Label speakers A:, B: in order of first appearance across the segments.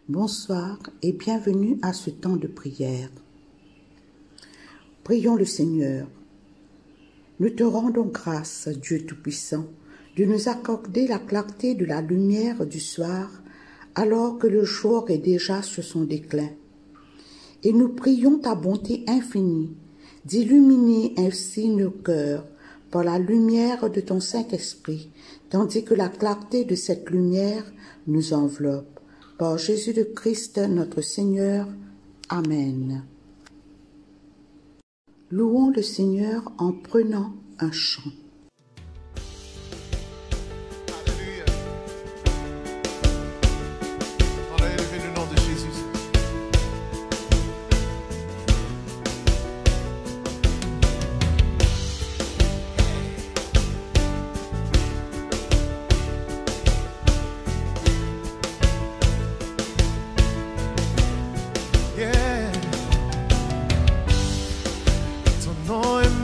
A: Bonsoir et bienvenue à ce temps de prière. Prions le Seigneur. Nous te rendons grâce, Dieu Tout-Puissant, de nous accorder la clarté de la lumière du soir, alors que le jour est déjà sur son déclin. Et nous prions ta bonté infinie, d'illuminer ainsi nos cœurs par la lumière de ton Saint-Esprit, tandis que la clarté de cette lumière nous enveloppe. Par Jésus le Christ, notre Seigneur. Amen. Louons le Seigneur en prenant un chant.
B: Alléluia. On a élevé le nom de Jésus.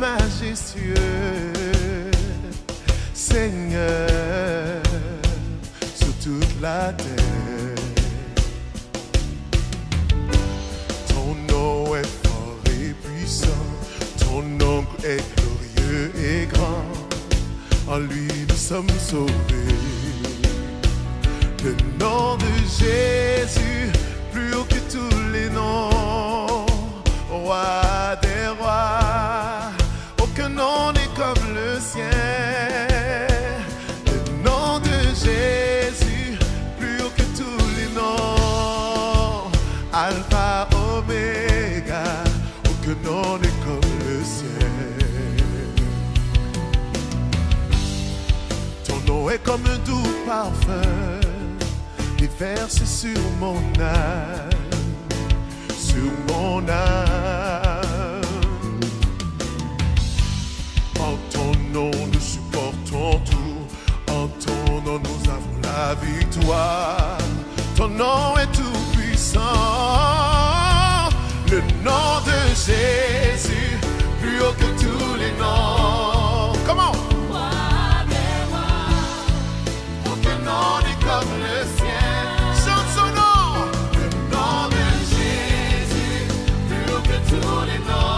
B: Majestueux, Seigneur, sur toute la terre. Ton nom est fort et puissant, ton nom est glorieux et grand. En lui nous sommes sauvés. Le nom de Jésus, plus haut que tous les noms, roi des rois. Aucun nom n'est comme le sien. Le nom de Jésus, plus haut que tous les noms. Alpha, Oméga, aucun nom n'est comme le sien. Ton nom est comme un doux parfum, déverse sur mon âme, sur mon âme. En ton nom nous supportons tout, en ton nom nous avons la victoire. Ton nom est tout puissant, le nom de Jésus, plus haut que tous les noms. Comment? Roi des rois, aucun nom n'est comme le sien. Chante son nom. Le nom de Jésus, plus haut que tous les noms.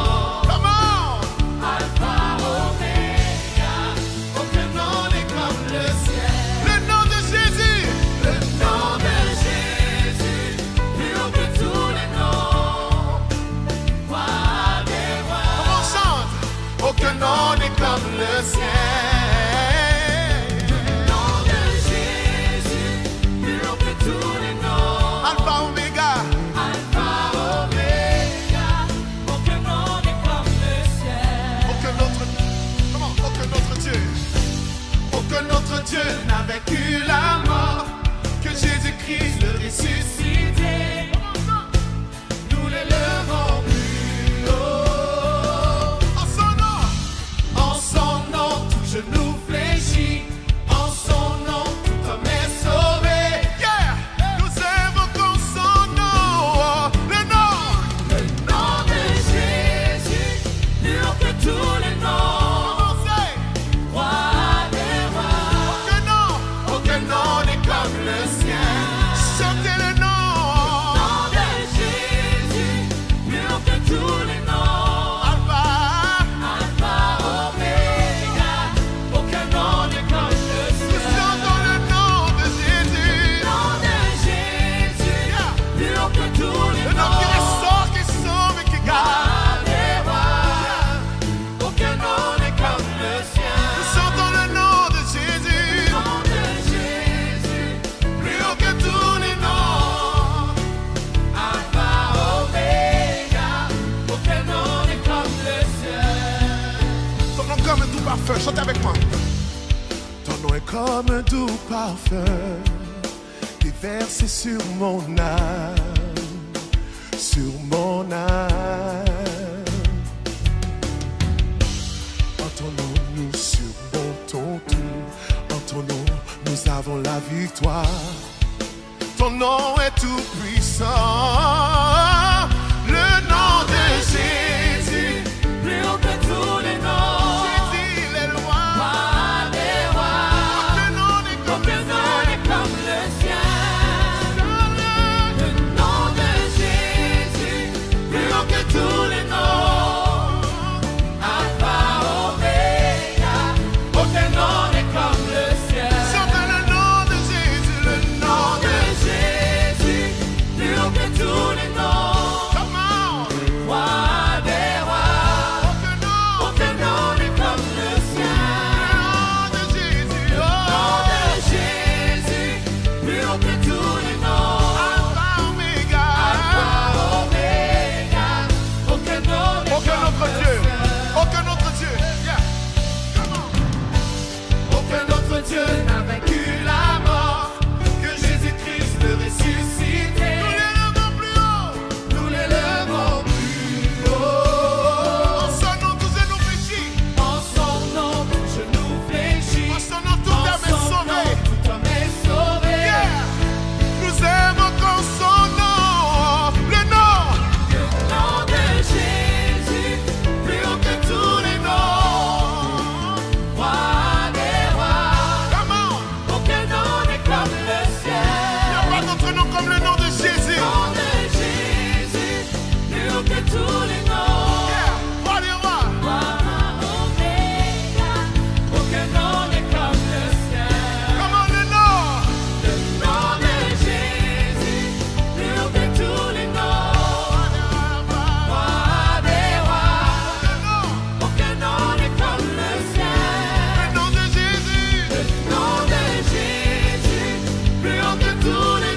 B: Non n'est comme le sien. Le nom de Jésus, plus haut que tous les noms. Alpha, Oméga. Alpha, Oméga. Aucun nom n'est comme le sien. Aucun autre, comment? Aucun autre Dieu. Aucun autre Dieu n'a vaincu la mort que Jésus-Christ le ressuscité. Nous l'élevons plus haut. En son nom doux parfum, chantez avec moi. Ton nom est comme un doux parfum, déversé sur mon âme, sur mon âme. En ton nom, nous surmontons tout. En ton nom, nous avons la victoire. Ton nom est tout puissant. Le nom de Jésus, plus haut que tous les noms. Jésus, il est roi. Roi des rois. Aucun nom n'est comme le sien. Le nom de Jésus, plus haut que tous les noms. Alpha, Oméga. Aucun nom n'est comme le sien. Chante le nom de Jésus, le nom de Jésus, plus haut que tous les noms. Dieu n'a vaincu la mort, que Jésus-Christ le ressuscité. Nous l'élevons plus haut, nous l'élevons plus haut. En son nom, tous genoux fléchis. En son nom, tous genoux fléchis. En son nom, tout homme est sauvé. Tout homme est sauvé. Yeah. Nous évoquons son nom, le nom de Jésus, plus haut que tous les noms. Tous les noms, yeah. Roi des rois, Roi Oméga, aucun nom n'est comme le sien. Comment le nom de Jésus, plus haut que tous les noms. Roi des rois, aucun nom n'est comme le sien. Le nom de Jésus, plus haut que tous les noms.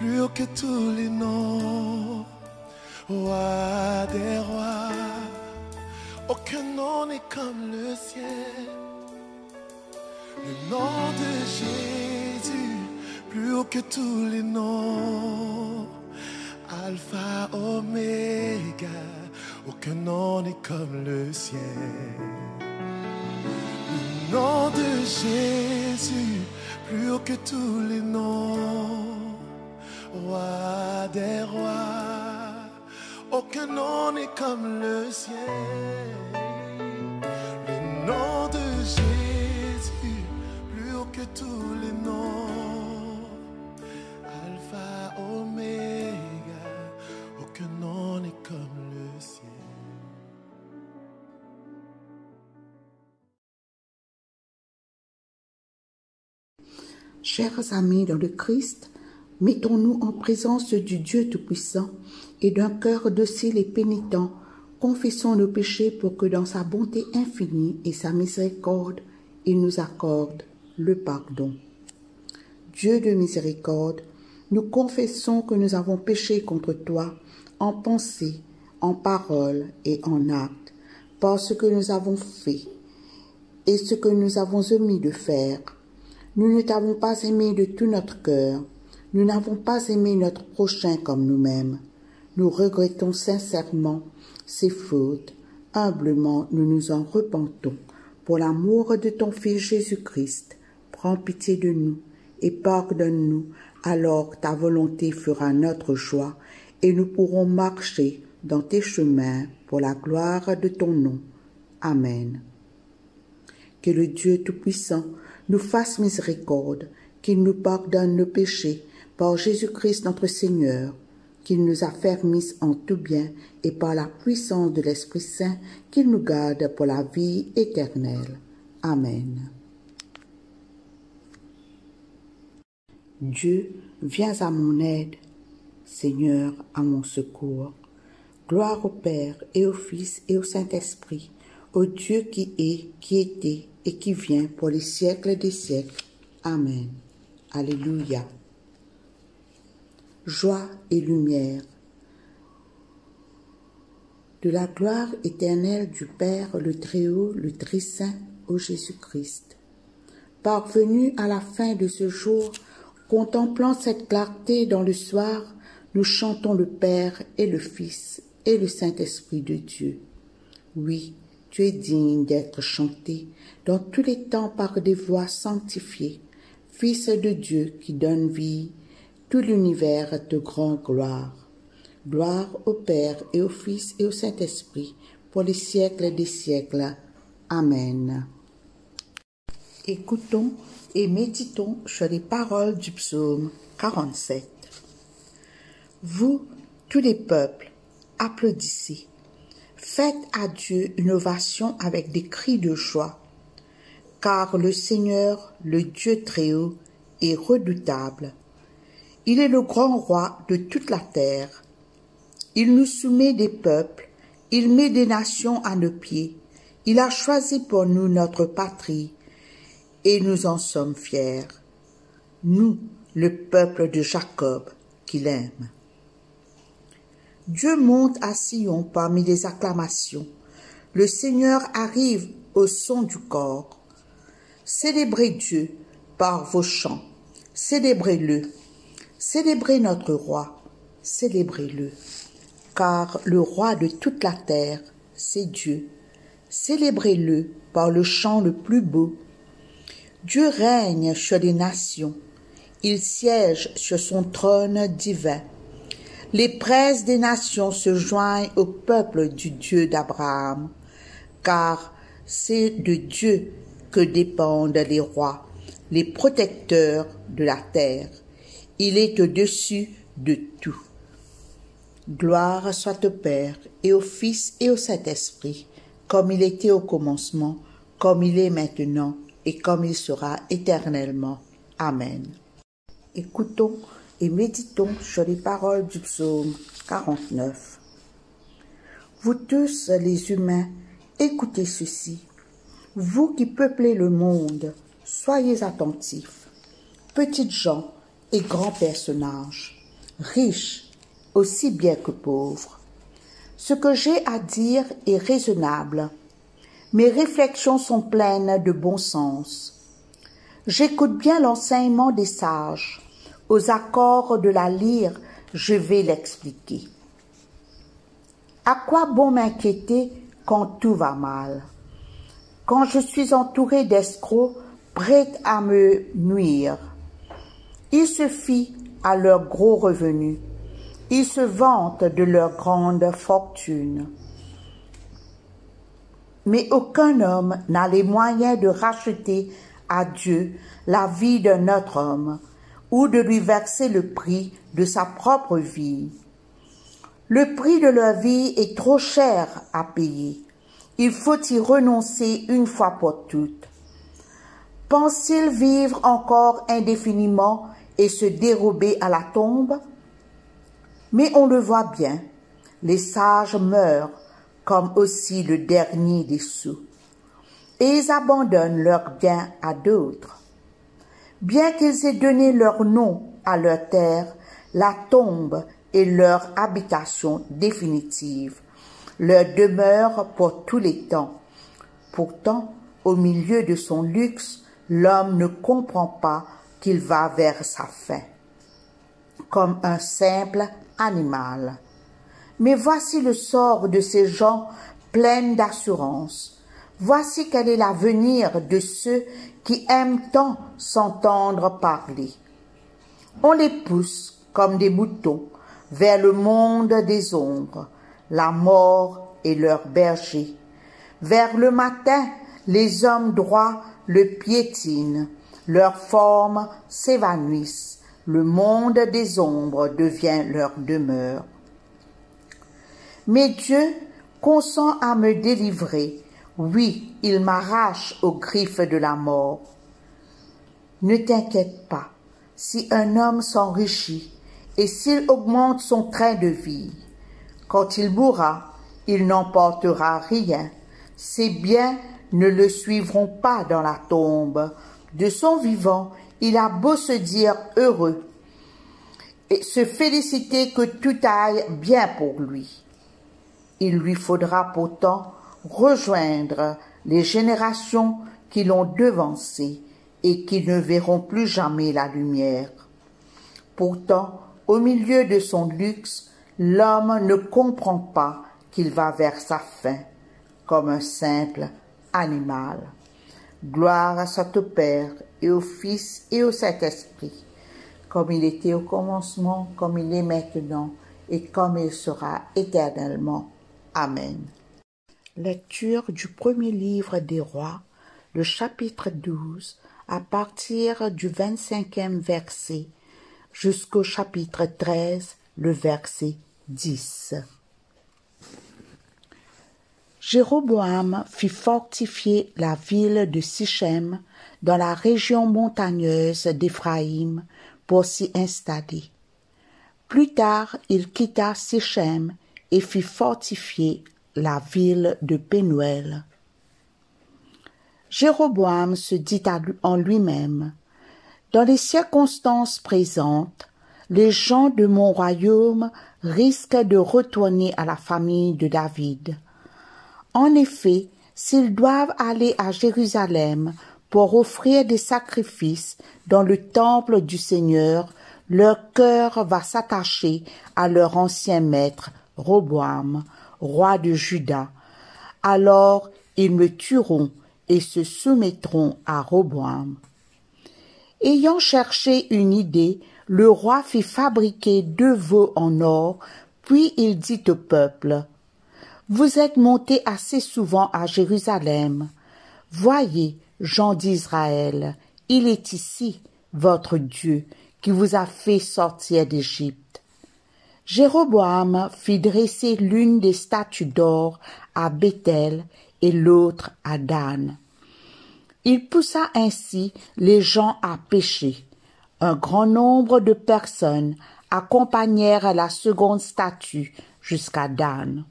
B: Plus haut que tous les noms, Roi des rois, aucun nom n'est comme le sien. Le nom de Jésus, plus haut que tous les noms, Alpha, Oméga, aucun nom n'est comme le sien. Le nom de Jésus, plus haut que tous les noms, Roi des rois, aucun nom n'est comme le sien. Le nom de Jésus, plus haut que tous les noms, Alpha, Oméga, aucun
A: Chers amis dans le Christ, mettons-nous en présence du Dieu Tout-Puissant et d'un cœur docile et pénitent, confessons nos péchés pour que dans sa bonté infinie et sa miséricorde, il nous accorde le pardon. Dieu de miséricorde, nous confessons que nous avons péché contre toi en pensée, en parole et en acte, par ce que nous avons fait et ce que nous avons omis de faire. Nous ne t'avons pas aimé de tout notre cœur, nous n'avons pas aimé notre prochain comme nous-mêmes. Nous regrettons sincèrement ces fautes, humblement nous nous en repentons. Pour l'amour de ton Fils Jésus-Christ, prends pitié de nous et pardonne-nous, alors ta volonté fera notre joie et nous pourrons marcher dans tes chemins pour la gloire de ton nom. Amen. Que le Dieu Tout-Puissant nous fasse miséricorde, qu'il nous pardonne nos péchés par Jésus-Christ notre Seigneur, qu'il nous affermisse en tout bien et par la puissance de l'Esprit Saint, qu'il nous garde pour la vie éternelle. Amen. Dieu, viens à mon aide, Seigneur, à mon secours. Gloire au Père et au Fils et au Saint-Esprit, au Dieu qui est, qui était et qui vient pour les siècles des siècles. Amen. Alléluia. Joie et lumière. De la gloire éternelle du Père, le Très-Haut, le Très-Saint, ô Jésus-Christ. Parvenus à la fin de ce jour, contemplant cette clarté dans le soir, nous chantons le Père et le Fils et le Saint-Esprit de Dieu. Oui, tu es digne d'être chanté dans tous les temps par des voix sanctifiées. Fils de Dieu qui donne vie, tout l'univers te rend gloire. Gloire au Père et au Fils et au Saint-Esprit, pour les siècles des siècles. Amen. Écoutons et méditons sur les paroles du psaume 47. Vous, tous les peuples, applaudissez. Faites à Dieu une ovation avec des cris de joie, car le Seigneur, le Dieu Très-Haut, est redoutable. Il est le grand roi de toute la terre. Il nous soumet des peuples, il met des nations à nos pieds. Il a choisi pour nous notre patrie, et nous en sommes fiers. Nous, le peuple de Jacob, qu'il aime. Dieu monte à Sion parmi les acclamations. Le Seigneur arrive au son du cor. Célébrez Dieu par vos chants. Célébrez-le. Célébrez notre roi. Célébrez-le. Car le roi de toute la terre, c'est Dieu. Célébrez-le par le chant le plus beau. Dieu règne sur les nations. Il siège sur son trône divin. Les princes des nations se joignent au peuple du Dieu d'Abraham, car c'est de Dieu que dépendent les rois, les protecteurs de la terre. Il est au-dessus de tout. Gloire soit au Père et au Fils et au Saint-Esprit, comme il était au commencement, comme il est maintenant et comme il sera éternellement. Amen. Écoutons et méditons sur les paroles du psaume 49. Vous tous les humains, écoutez ceci. Vous qui peuplez le monde, soyez attentifs. Petites gens et grands personnages, riches aussi bien que pauvres. Ce que j'ai à dire est raisonnable. Mes réflexions sont pleines de bon sens. J'écoute bien l'enseignement des sages. Aux accords de la lyre, je vais l'expliquer. À quoi bon m'inquiéter quand tout va mal? Quand je suis entouré d'escrocs prêts à me nuire. Ils se fient à leurs gros revenus. Ils se vantent de leur grande fortune. Mais aucun homme n'a les moyens de racheter à Dieu la vie d'un autre homme, ou de lui verser le prix de sa propre vie. Le prix de leur vie est trop cher à payer. Il faut y renoncer une fois pour toutes. Pense-t-il vivre encore indéfiniment et se dérober à la tombe? Mais on le voit bien, les sages meurent comme aussi le dernier des sots, et ils abandonnent leurs biens à d'autres. Bien qu'ils aient donné leur nom à leur terre, la tombe est leur habitation définitive, leur demeure pour tous les temps. Pourtant, au milieu de son luxe, l'homme ne comprend pas qu'il va vers sa fin, comme un simple animal. Mais voici le sort de ces gens pleins d'assurance. Voici quel est l'avenir de ceux qui aiment tant s'entendre parler. On les pousse comme des moutons vers le monde des ombres. La mort est leur berger. Vers le matin, les hommes droits le piétinent. Leurs formes s'évanouissent. Le monde des ombres devient leur demeure. Mais Dieu consent à me délivrer. Oui, il m'arrache aux griffes de la mort. Ne t'inquiète pas, si un homme s'enrichit et s'il augmente son train de vie, quand il mourra, il n'emportera rien. Ses biens ne le suivront pas dans la tombe. De son vivant, il a beau se dire heureux et se féliciter que tout aille bien pour lui. Il lui faudra pourtant rejoindre les générations qui l'ont devancé et qui ne verront plus jamais la lumière. Pourtant, au milieu de son luxe, l'homme ne comprend pas qu'il va vers sa fin, comme un simple animal. Gloire à son Père et au Fils et au Saint-Esprit, comme il était au commencement, comme il est maintenant et comme il sera éternellement. Amen. Lecture du premier livre des Rois, le chapitre 12, à partir du 25e verset jusqu'au chapitre 13, le verset 10. Jéroboam fit fortifier la ville de Sichem dans la région montagneuse d'Éphraïm pour s'y installer. Plus tard, il quitta Sichem et fit fortifier la ville de Pénuel. Jéroboam se dit en lui-même, « Dans les circonstances présentes, les gens de mon royaume risquent de retourner à la famille de David. En effet, s'ils doivent aller à Jérusalem pour offrir des sacrifices dans le temple du Seigneur, leur cœur va s'attacher à leur ancien maître, Roboam, roi de Juda. Alors ils me tueront et se soumettront à Roboam. » Ayant cherché une idée, le roi fit fabriquer 2 veaux en or, puis il dit au peuple, « Vous êtes montés assez souvent à Jérusalem. Voyez, gens d'Israël, il est ici, votre Dieu, qui vous a fait sortir d'Égypte. » Jéroboam fit dresser l'une des statues d'or à Béthel et l'autre à Dan. Il poussa ainsi les gens à pécher. Un grand nombre de personnes accompagnèrent la seconde statue jusqu'à Dan.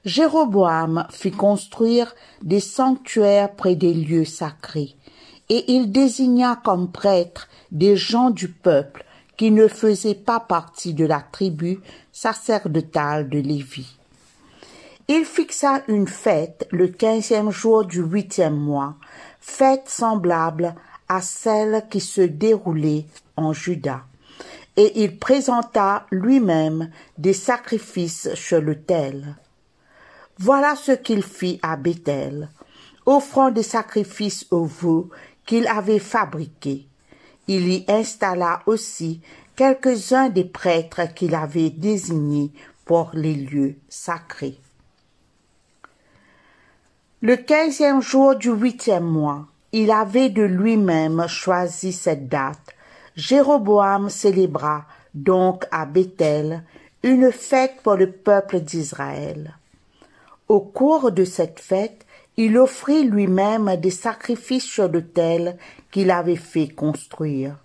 A: Jéroboam fit construire des sanctuaires près des lieux sacrés, et il désigna comme prêtres des gens du peuple qui ne faisaient pas partie de la tribu sacerdotale de Lévi. Il fixa une fête le 15e jour du 8e mois, fête semblable à celle qui se déroulait en Juda, et il présenta lui-même des sacrifices sur l'autel. Voilà ce qu'il fit à Béthel, offrant des sacrifices aux veaux qu'il avait fabriqués. Il y installa aussi quelques-uns des prêtres qu'il avait désignés pour les lieux sacrés. Le 15e jour du 8e mois, il avait de lui-même choisi cette date. Jéroboam célébra donc à Béthel une fête pour le peuple d'Israël. Au cours de cette fête, Il offrit lui-même des sacrifices sur l'autel qu'il avait fait construire.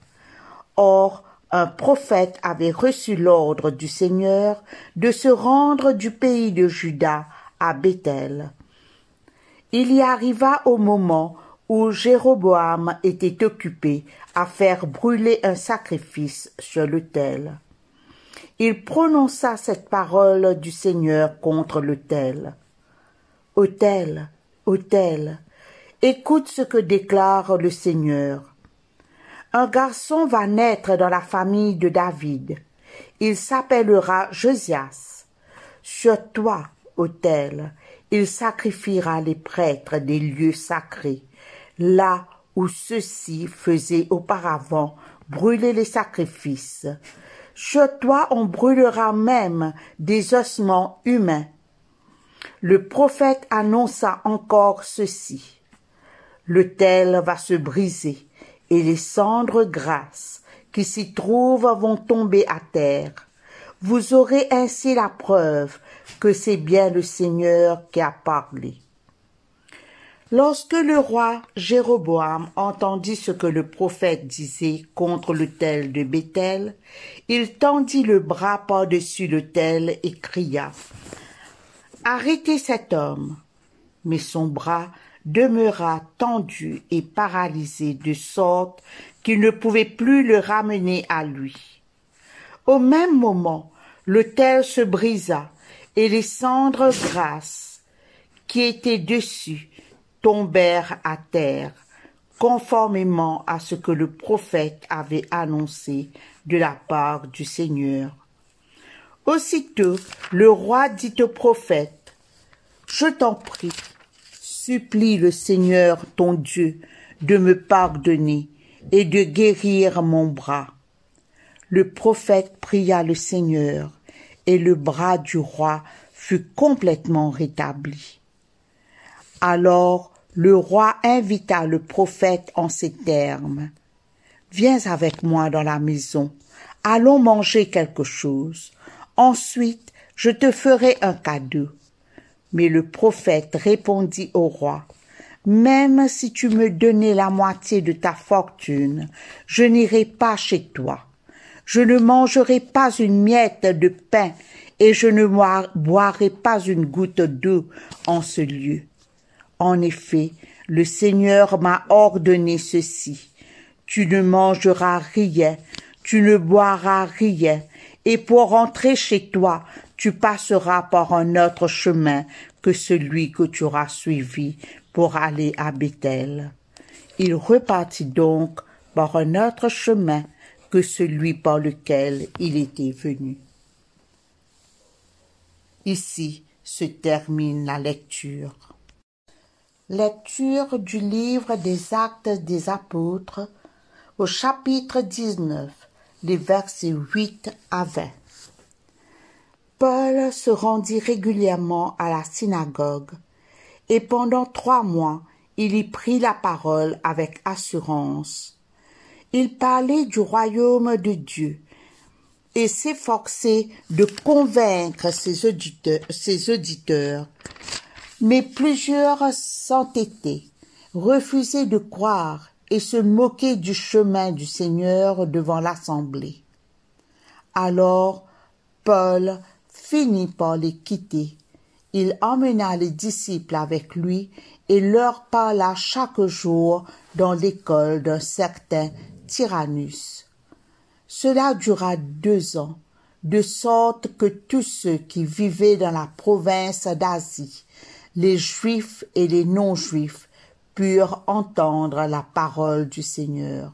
A: Or, un prophète avait reçu l'ordre du Seigneur de se rendre du pays de Juda à Béthel. Il y arriva au moment où Jéroboam était occupé à faire brûler un sacrifice sur l'autel. Il prononça cette parole du Seigneur contre l'autel. « Autel, autel, écoute ce que déclare le Seigneur. Un garçon va naître dans la famille de David. Il s'appellera Josias. Sur toi, autel, il sacrifiera les prêtres des lieux sacrés, là où ceux-ci faisaient auparavant brûler les sacrifices. Sur toi on brûlera même des ossements humains. » Le prophète annonça encore ceci. « L'autel va se briser, et les cendres grasses qui s'y trouvent vont tomber à terre. Vous aurez ainsi la preuve que c'est bien le Seigneur qui a parlé. » Lorsque le roi Jéroboam entendit ce que le prophète disait contre l'autel de Béthel, il tendit le bras par-dessus l'autel et cria « Arrêtez cet homme !» Mais son bras demeura tendu et paralysé de sorte qu'il ne pouvait plus le ramener à lui. Au même moment, l'autel se brisa et les cendres grasses qui étaient dessus tombèrent à terre, conformément à ce que le prophète avait annoncé de la part du Seigneur. Aussitôt, le roi dit au prophète, « Je t'en prie, supplie le Seigneur ton Dieu de me pardonner et de guérir mon bras. » Le prophète pria le Seigneur, et le bras du roi fut complètement rétabli. Alors le roi invita le prophète en ces termes. « Viens avec moi dans la maison, allons manger quelque chose. Ensuite, je te ferai un cadeau. » Mais le prophète répondit au roi, « Même si tu me donnais la moitié de ta fortune, je n'irai pas chez toi. Je ne mangerai pas une miette de pain et je ne boirai pas une goutte d'eau en ce lieu. En effet, le Seigneur m'a ordonné ceci. Tu ne mangeras rien, tu ne boiras rien, et pour rentrer chez toi, tu passeras par un autre chemin que celui que tu auras suivi pour aller à Béthel. » Il repartit donc par un autre chemin que celui par lequel il était venu. Ici se termine la lecture. Lecture du livre des Actes des Apôtres au chapitre 19, les versets 8 à 20. Paul se rendit régulièrement à la synagogue, et pendant 3 mois, il y prit la parole avec assurance. Il parlait du royaume de Dieu et s'efforçait de convaincre ses auditeurs. Mais plusieurs s'entêtaient, refusaient de croire et se moquaient du chemin du Seigneur devant l'assemblée. Alors Paul finit par les quitter. Il emmena les disciples avec lui et leur parla chaque jour dans l'école d'un certain Tyrannus. Cela dura 2 ans, de sorte que tous ceux qui vivaient dans la province d'Asie, les Juifs et les non-Juifs, purent entendre la parole du Seigneur.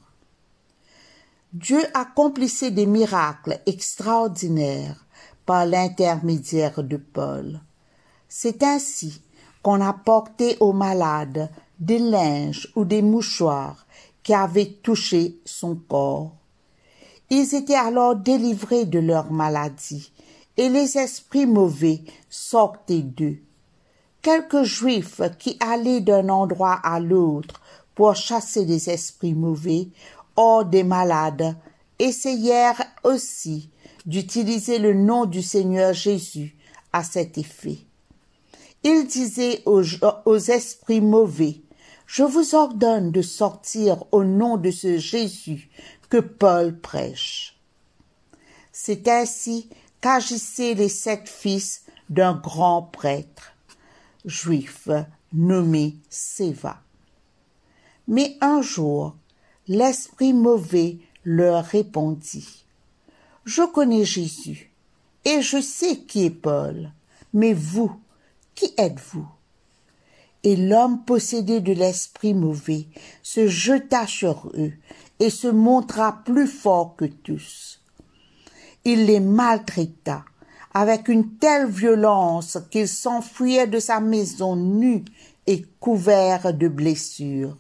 A: Dieu accomplissait des miracles extraordinaires par l'intermédiaire de Paul. C'est ainsi qu'on apportait aux malades des linges ou des mouchoirs qui avaient touché son corps. Ils étaient alors délivrés de leur maladie, et les esprits mauvais sortaient d'eux. Quelques Juifs qui allaient d'un endroit à l'autre pour chasser les esprits mauvais hors des malades essayèrent aussi d'utiliser le nom du Seigneur Jésus à cet effet. Il disait aux esprits mauvais, « Je vous ordonne de sortir au nom de ce Jésus que Paul prêche. » C'est ainsi qu'agissaient les 7 fils d'un grand prêtre juif nommé Séva. Mais un jour, l'esprit mauvais leur répondit, « Je connais Jésus, et je sais qui est Paul, mais vous, qui êtes-vous » Et l'homme possédé de l'esprit mauvais se jeta sur eux et se montra plus fort que tous. Il les maltraita avec une telle violence qu'ils s'enfuyaient de sa maison nus et couverts de blessures.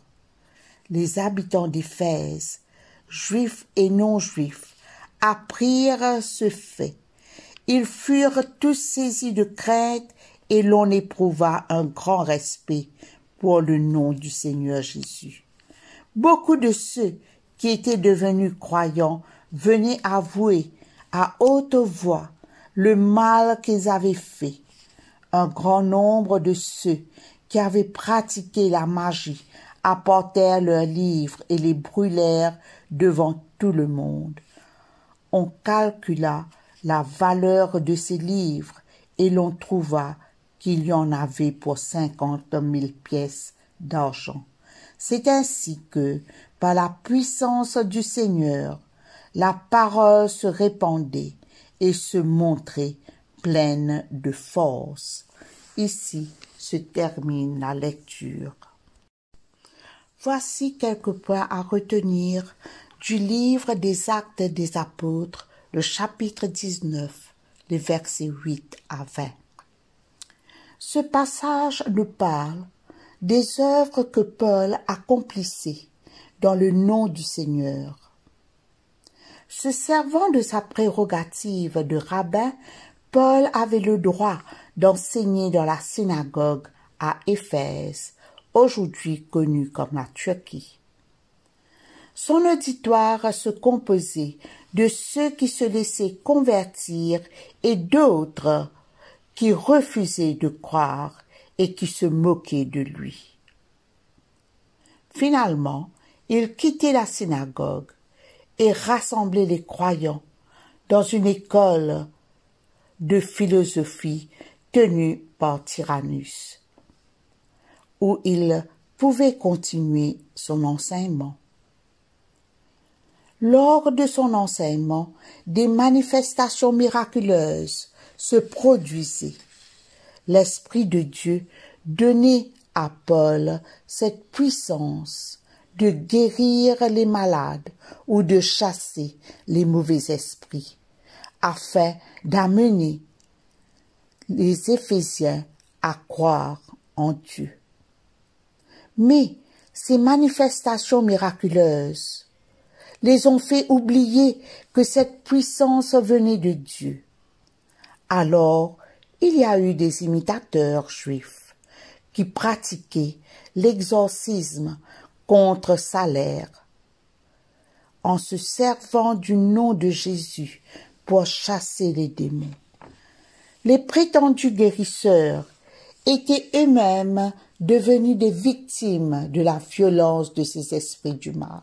A: Les habitants d'Éphèse, juifs et non-juifs, apprirent ce fait. Ils furent tous saisis de crainte et l'on éprouva un grand respect pour le nom du Seigneur Jésus. Beaucoup de ceux qui étaient devenus croyants venaient avouer à haute voix le mal qu'ils avaient fait. Un grand nombre de ceux qui avaient pratiqué la magie apportèrent leurs livres et les brûlèrent devant tout le monde. On calcula la valeur de ces livres et l'on trouva qu'il y en avait pour 50 000 pièces d'argent. C'est ainsi que, par la puissance du Seigneur, la parole se répandait et se montrait pleine de force. Ici se termine la lecture. Voici quelques points à retenir du livre des Actes des Apôtres, le chapitre 19, les versets 8 à 20. Ce passage nous parle des œuvres que Paul accomplissait dans le nom du Seigneur. Se servant de sa prérogative de rabbin, Paul avait le droit d'enseigner dans la synagogue à Éphèse, aujourd'hui connue comme la Turquie. Son auditoire se composait de ceux qui se laissaient convertir et d'autres qui refusaient de croire et qui se moquaient de lui. Finalement, il quittait la synagogue et rassemblait les croyants dans une école de philosophie tenue par Tyrannus, où il pouvait continuer son enseignement. Lors de son enseignement, des manifestations miraculeuses se produisaient. L'Esprit de Dieu donnait à Paul cette puissance de guérir les malades ou de chasser les mauvais esprits, afin d'amener les Éphésiens à croire en Dieu. Mais ces manifestations miraculeuses les ont fait oublier que cette puissance venait de Dieu. Alors, il y a eu des imitateurs juifs qui pratiquaient l'exorcisme contre salaire, en se servant du nom de Jésus pour chasser les démons. Les prétendus guérisseurs étaient eux-mêmes devenus des victimes de la violence de ces esprits du mal.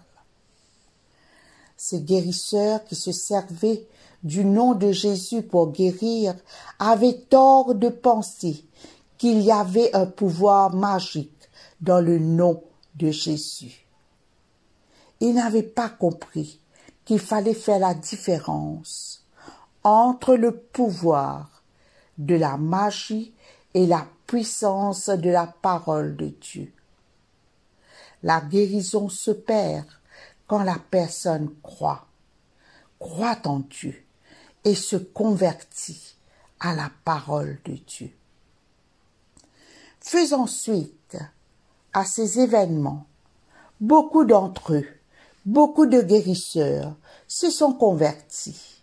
A: Ces guérisseurs qui se servaient du nom de Jésus pour guérir avaient tort de penser qu'il y avait un pouvoir magique dans le nom de Jésus. Ils n'avaient pas compris qu'il fallait faire la différence entre le pouvoir de la magie et la puissance de la parole de Dieu. La guérison se perd quand la personne croit en Dieu et se convertit à la parole de Dieu. Faisant suite à ces événements, beaucoup d'entre eux, beaucoup de guérisseurs se sont convertis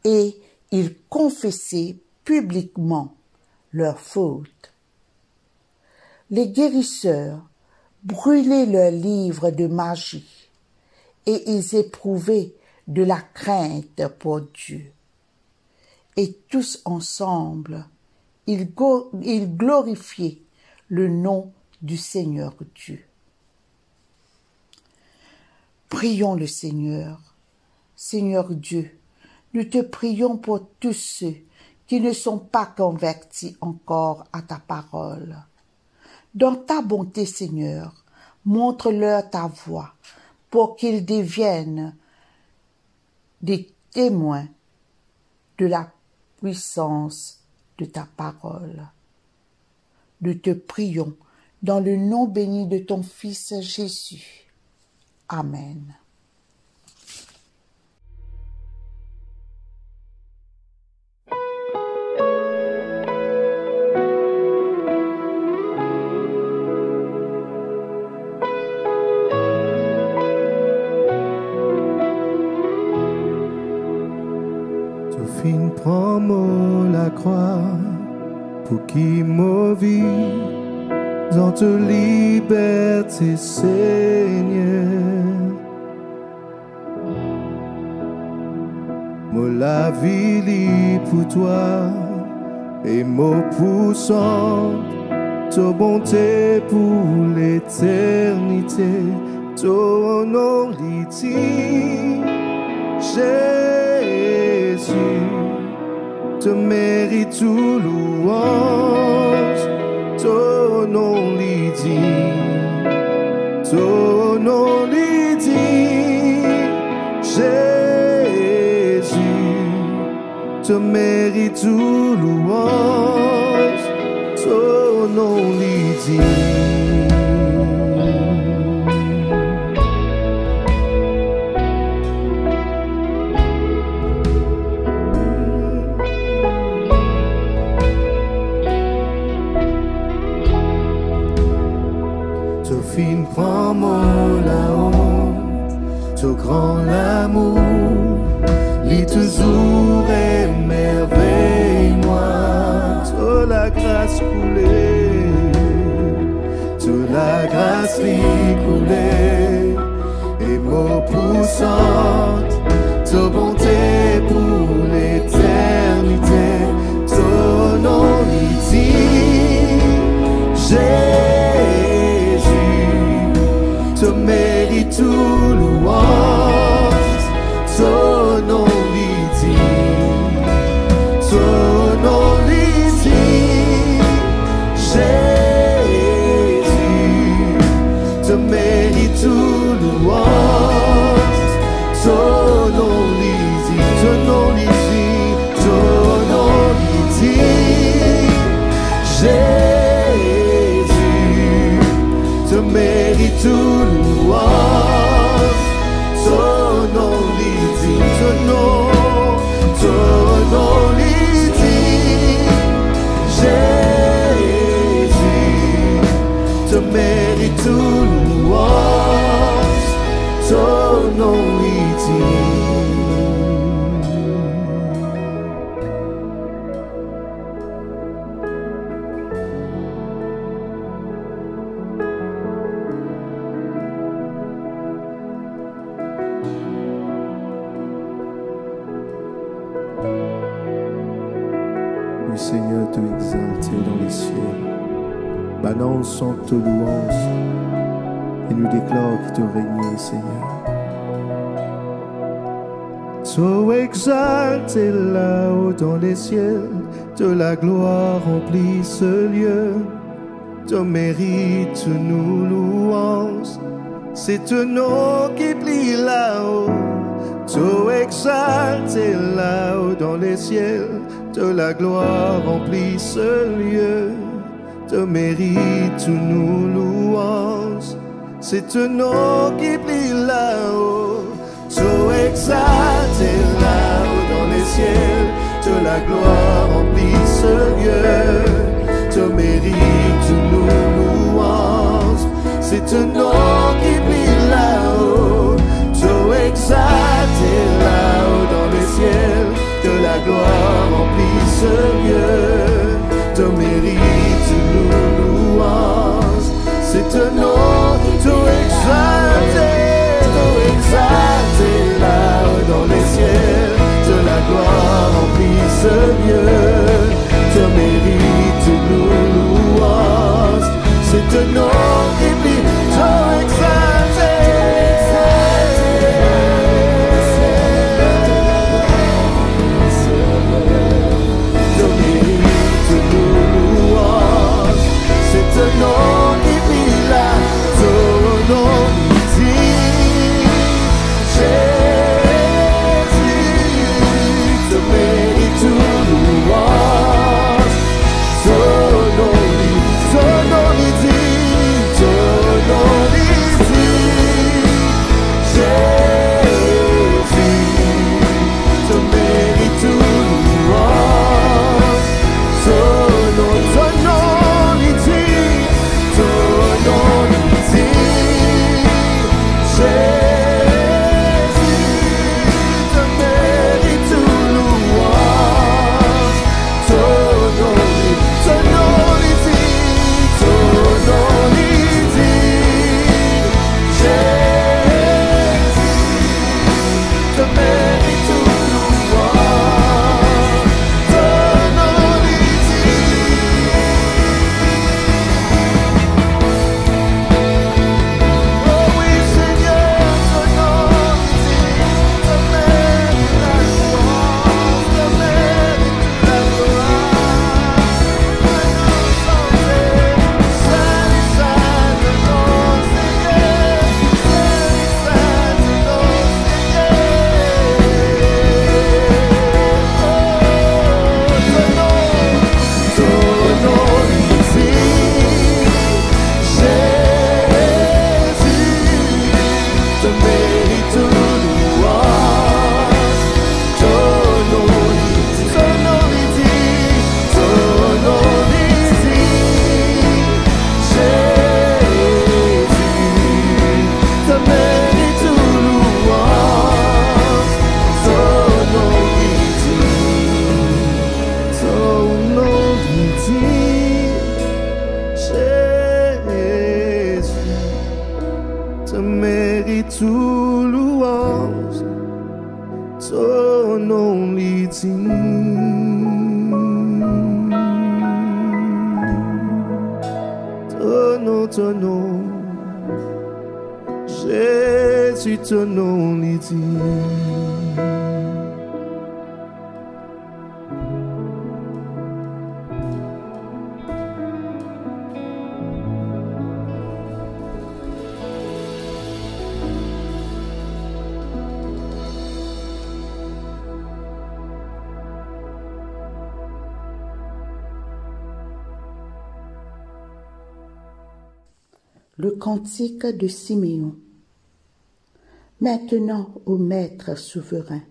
A: et ils confessaient publiquement leurs fautes. Les guérisseurs brûlaient leurs livres de magie et ils éprouvaient de la crainte pour Dieu. Et tous ensemble, ils glorifiaient le nom du Seigneur Dieu. Prions le Seigneur. Seigneur Dieu, nous te prions pour tous ceux qui ne sont pas convertis encore à ta parole. Dans ta bonté, Seigneur, montre-leur ta voie pour qu'ils deviennent des témoins de la puissance de ta parole. Nous te prions dans le nom béni de ton Fils Jésus. Amen.
C: Fin prends-moi la croix pour qui ma vie dans ta liberté, Seigneur. Moi la vie libre pour toi et mon poussant ta bonté pour l'éternité. Ton nom dit Jésus, te mérite tout louange, ton nom lui dit, ton nom lui dit, Jésus, te mérite tout louange, ton nom lui dit. Prends-moi la honte, ton grand amour, lis toujours émerveille-moi, toute la grâce coulée, toute la grâce lit coulée, et mon poussante, ta bonté pour l'éternité, ton nom dit, te mérite tout louange, ton nom lui dit, ton nom lui dit, Jésus, te mérite tout louange, ton nom lui dit, ton nom lui dit, ton nom lui dit, Jésus, te mérite tout louange. Ton nom lui dit, ton nom lui dit, Jésus, te mérite tout louange, ton nom lui dit. Oui, Seigneur, te exalter dans les cieux. Annonçons te louange et nous déclarons que te règnes, Seigneur. Te exalter là-haut dans les cieux, de la gloire remplit ce lieu. Te mérite nous louanges, c'est ton nom qui plie là-haut. Te exalter là-haut dans les cieux, de la gloire remplit ce lieu. Te mérite nous louanges, c'est ton nom qui plie là-haut. Te exalter là-haut dans les cieux, de la gloire remplit ce lieu. Te mérite nous louanges, c'est ton nom qui plie là-haut. Te exalter là-haut dans les cieux, de la gloire remplit ce lieu. Te mérite nous louanges, c'est ton nom. Te exalter là-haut dans les cieux, de la gloire remplit ce lieu. Te mérite li dit. Ton nom, Jésus, ton nom li dit.
A: Le cantique de Siméon. Maintenant, ô Maître souverain,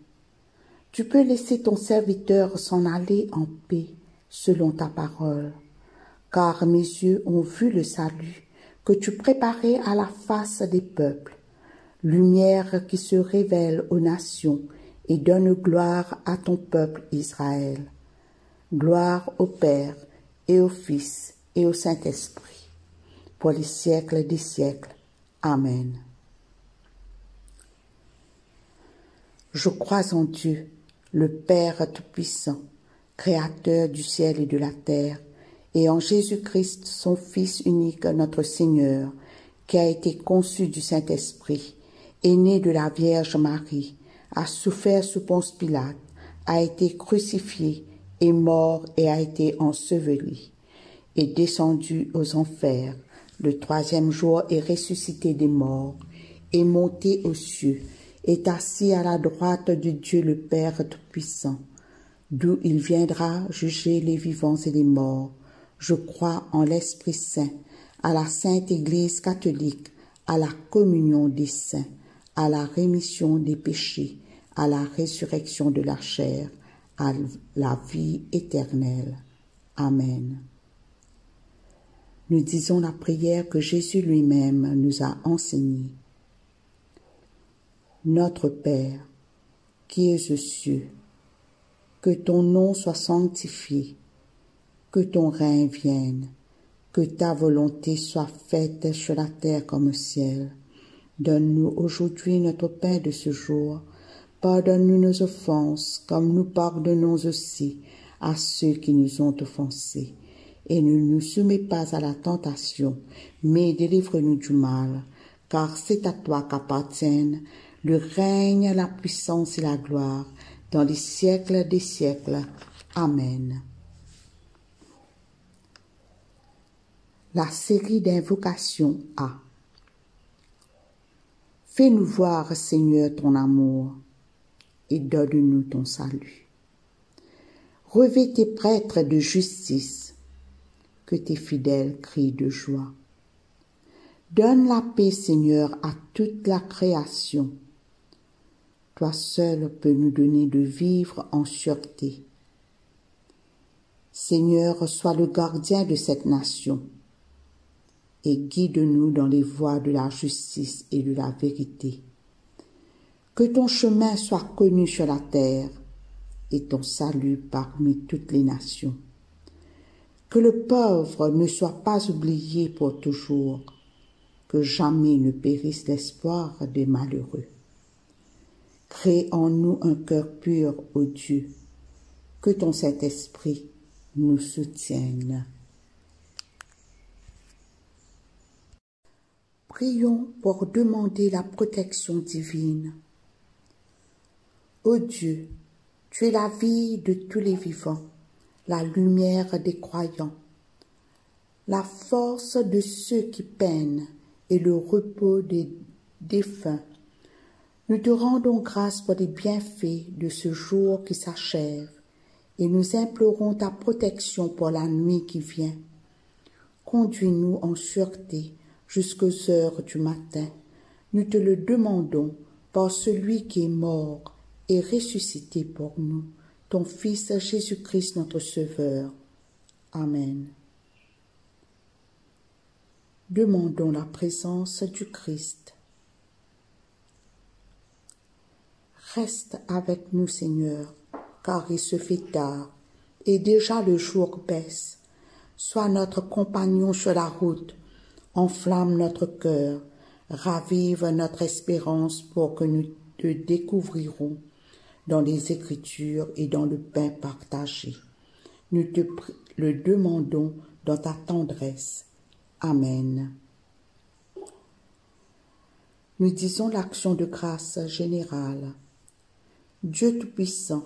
A: tu peux laisser ton serviteur s'en aller en paix selon ta parole, car mes yeux ont vu le salut que tu préparais à la face des peuples, lumière qui se révèle aux nations et donne gloire à ton peuple Israël. Gloire au Père et au Fils et au Saint-Esprit, pour les siècles des siècles. Amen. Je crois en Dieu, le Père Tout-Puissant, Créateur du ciel et de la terre, et en Jésus-Christ, son Fils unique, notre Seigneur, qui a été conçu du Saint-Esprit, est né de la Vierge Marie, a souffert sous Ponce Pilate, a été crucifié, est mort et a été enseveli, est descendu aux enfers. Le troisième jour est ressuscité des morts, est monté aux cieux, est assis à la droite de Dieu le Père Tout-Puissant, d'où il viendra juger les vivants et les morts. Je crois en l'Esprit Saint, à la Sainte Église catholique, à la communion des saints, à la rémission des péchés, à la résurrection de la chair, à la vie éternelle. Amen. Nous disons la prière que Jésus lui-même nous a enseignée. Notre Père, qui es aux cieux, que ton nom soit sanctifié, que ton règne vienne, que ta volonté soit faite sur la terre comme au ciel. Donne-nous aujourd'hui notre pain de ce jour. Pardonne-nous nos offenses, comme nous pardonnons aussi à ceux qui nous ont offensés. Et ne nous soumets pas à la tentation, mais délivre-nous du mal, car c'est à toi qu'appartiennent le règne, la puissance et la gloire, dans les siècles des siècles. Amen. La série d'invocations A. Fais-nous voir, Seigneur, ton amour, et donne-nous ton salut. Revêt tes prêtres de justice, que tes fidèles crient de joie. Donne la paix, Seigneur, à toute la création. Toi seul peux nous donner de vivre en sûreté. Seigneur, sois le gardien de cette nation et guide-nous dans les voies de la justice et de la vérité. Que ton chemin soit connu sur la terre et ton salut parmi toutes les nations. Que le pauvre ne soit pas oublié pour toujours, que jamais ne périsse l'espoir des malheureux. Crée en nous un cœur pur, ô Dieu, que ton Saint-Esprit nous soutienne. Prions pour demander la protection divine. Ô Dieu, tu es la vie de tous les vivants, la lumière des croyants, la force de ceux qui peinent et le repos des défunts. Nous te rendons grâce pour les bienfaits de ce jour qui s'achève et nous implorons ta protection pour la nuit qui vient. Conduis-nous en sûreté jusqu'aux heures du matin. Nous te le demandons par celui qui est mort et ressuscité pour nous, ton Fils Jésus-Christ notre Sauveur. Amen. Demandons la présence du Christ. Reste avec nous, Seigneur, car il se fait tard, et déjà le jour baisse. Sois notre compagnon sur la route, enflamme notre cœur, ravive notre espérance pour que nous te découvrirons. dans les Écritures et dans le pain partagé. Nous te le demandons dans ta tendresse. Amen. Nous disons l'action de grâce générale. Dieu Tout-Puissant,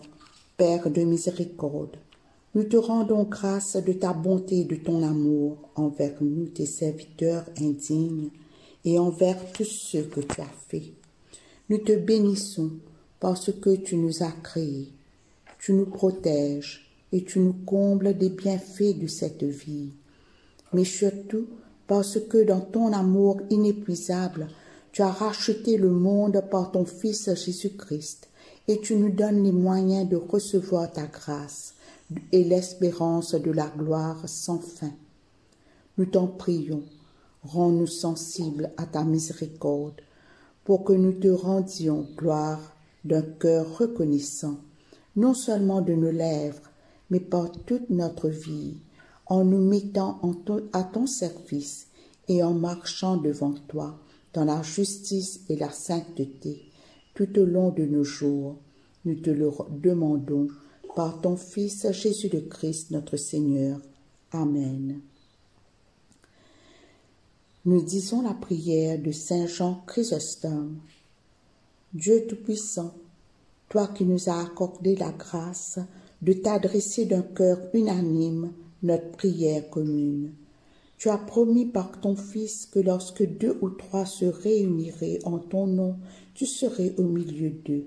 A: Père de miséricorde, nous te rendons grâce de ta bonté et de ton amour envers nous, tes serviteurs indignes, et envers tous ceux que tu as faits. Nous te bénissons parce que tu nous as créés, tu nous protèges et tu nous combles des bienfaits de cette vie. Mais surtout parce que dans ton amour inépuisable, tu as racheté le monde par ton Fils Jésus-Christ et tu nous donnes les moyens de recevoir ta grâce et l'espérance de la gloire sans fin. Nous t'en prions, rends-nous sensibles à ta miséricorde pour que nous te rendions gloire d'un cœur reconnaissant, non seulement de nos lèvres, mais par toute notre vie, en nous mettant à ton service et en marchant devant toi dans la justice et la sainteté tout au long de nos jours. Nous te le demandons par ton Fils Jésus le Christ, notre Seigneur. Amen. Nous disons la prière de Saint Jean Chrysostome. Dieu Tout-Puissant, toi qui nous as accordé la grâce de t'adresser d'un cœur unanime notre prière commune, tu as promis par ton Fils que lorsque 2 ou 3 se réuniraient en ton nom, tu serais au milieu d'eux.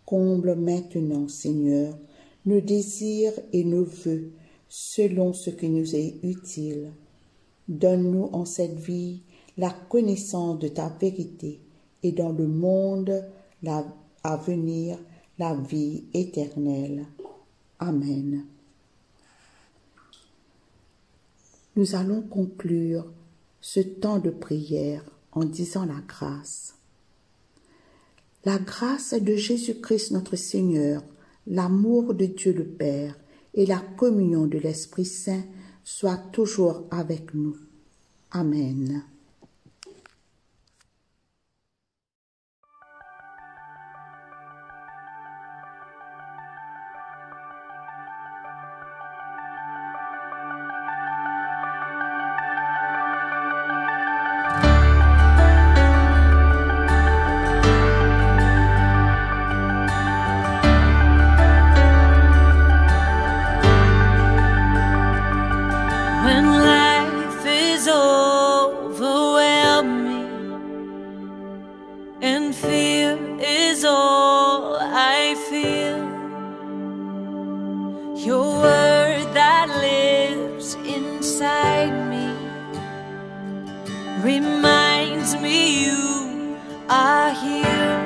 A: Comble maintenant, Seigneur, nos désirs et nos vœux selon ce qui nous est utile. Donne-nous en cette vie la connaissance de ta vérité et dans le monde à venir la vie éternelle. Amen. Nous allons conclure ce temps de prière en disant la grâce. La grâce de Jésus-Christ notre Seigneur, l'amour de Dieu le Père et la communion de l'Esprit Saint soient toujours avec nous. Amen.
D: Reminds me you are here.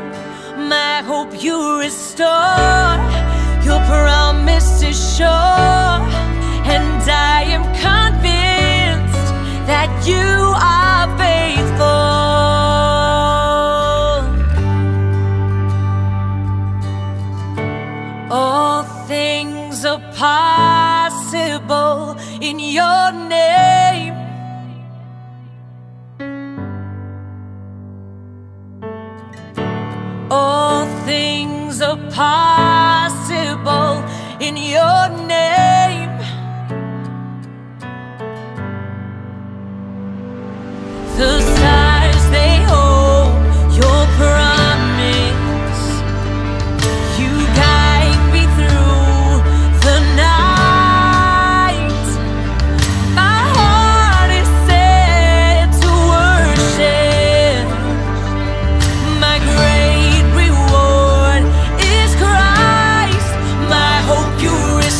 D: My hope you restore. Your promise is sure, and I am convinced that you are faithful. All things are possible in your name. All things are possible in your name. The stars, they hold your promise. You guide me through the night. My heart is set to worship. My great reward is Christ. My hope you restore.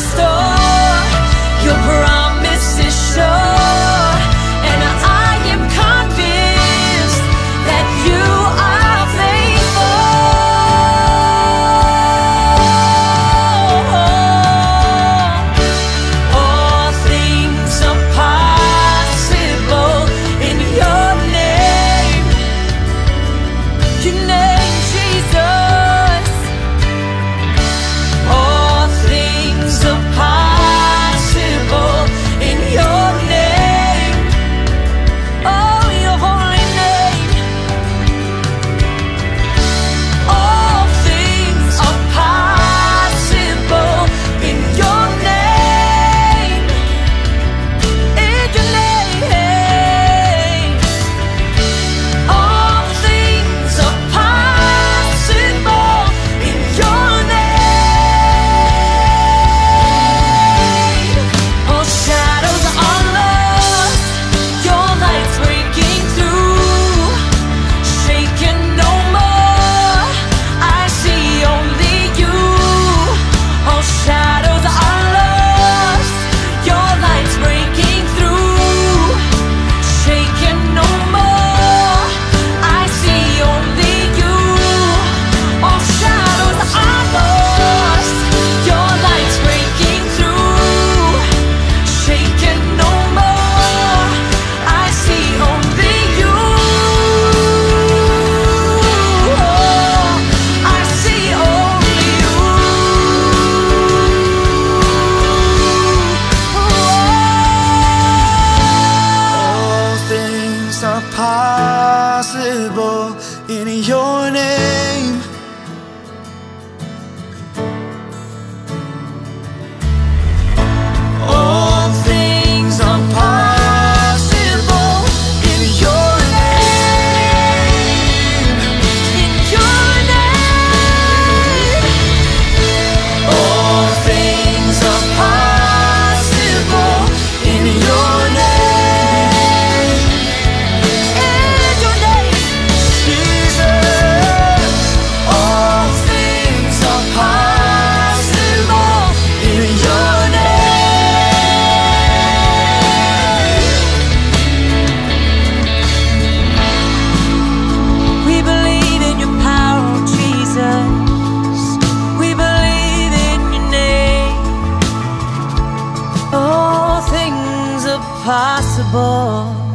D: impossible.